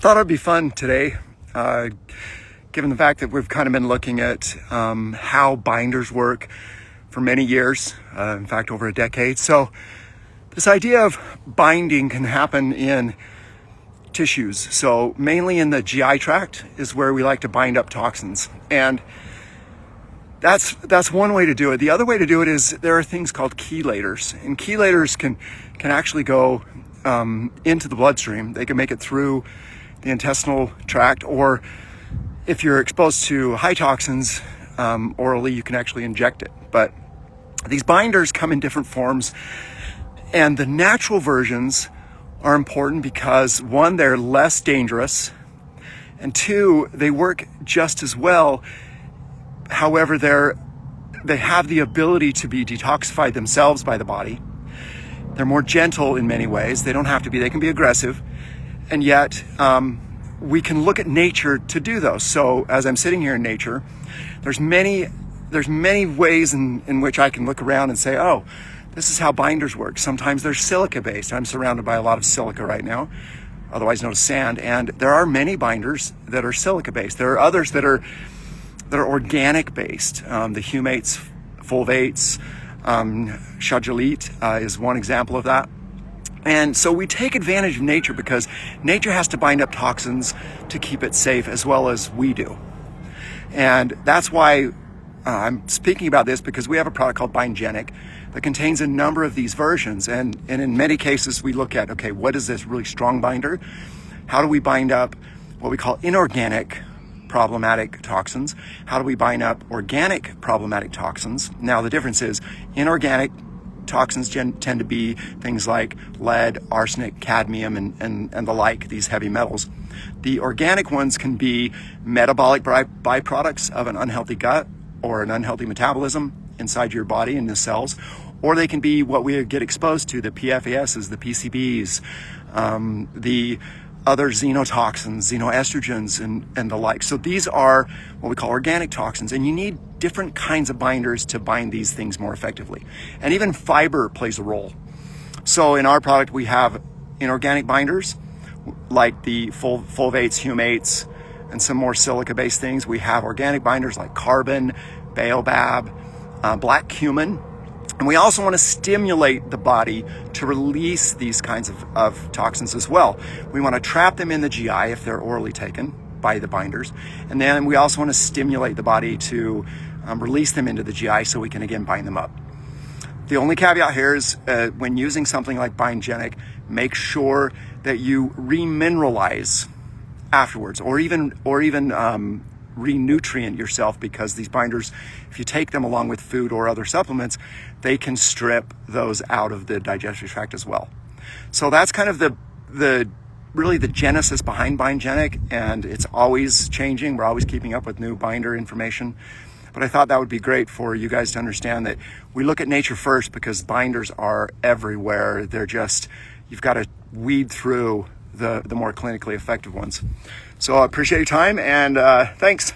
Thought it'd be fun today, given the fact that we've kind of been looking at how binders work for many years, in fact, over a decade. So this idea of binding can happen in tissues. So mainly in the GI tract is where we like to bind up toxins. And that's one way to do it. The other way to do it is there are things called chelators, and chelators can actually go into the bloodstream. They can make it through the intestinal tract, or if you're exposed to high toxins orally, you can actually inject it. But these binders come in different forms, and the natural versions are important because one, they're less dangerous, and two, they work just as well. However, they have the ability to be detoxified themselves by the body. They're more gentle in many ways. They don't have to be. They can be aggressive. And yet, we can look at nature to do those. So as I'm sitting here in nature, there's many ways in which I can look around and say, oh, this is how binders work. Sometimes they're silica based. I'm surrounded by a lot of silica right now, otherwise known as sand. And there are many binders that are silica based. There are others that are organic based. The humates, fulvates, chelators is one example of that. And so we take advantage of nature because nature has to bind up toxins to keep it safe as well as we do. And that's why I'm speaking about this, because we have a product called Bindgenic that contains a number of these versions. And in many cases, we look at, okay, what is this really strong binder? How do we bind up what we call inorganic problematic toxins? How do we bind up organic problematic toxins? Now, the difference is inorganic toxins tend to be things like lead, arsenic, cadmium, and the like, these heavy metals. The organic ones can be metabolic byproducts of an unhealthy gut or an unhealthy metabolism inside your body in the cells, or they can be what we get exposed to, the PFASs, the PCBs, the other xenotoxins, xenoestrogens, and the like. So these are what we call organic toxins, and you need different kinds of binders to bind these things more effectively. And even fiber plays a role. So in our product, we have inorganic binders like the fulvates, humates, and some more silica-based things. We have organic binders like carbon, baobab, black cumin. And we also want to stimulate the body to release these kinds of toxins as well. We want to trap them in the GI if they're orally taken by the binders. And then we also want to stimulate the body to release them into the GI so we can again bind them up. The only caveat here is when using something like Bindgenic, make sure that you remineralize afterwards, or even renutrient yourself, because these binders, if you take them along with food or other supplements, they can strip those out of the digestive tract as well. So that's kind of the really the genesis behind Bindgenic, and it's always changing. We're always keeping up with new binder information. But I thought that would be great for you guys to understand that we look at nature first, because binders are everywhere. They're just, you've got to weed through the more clinically effective ones. So I appreciate your time, and thanks.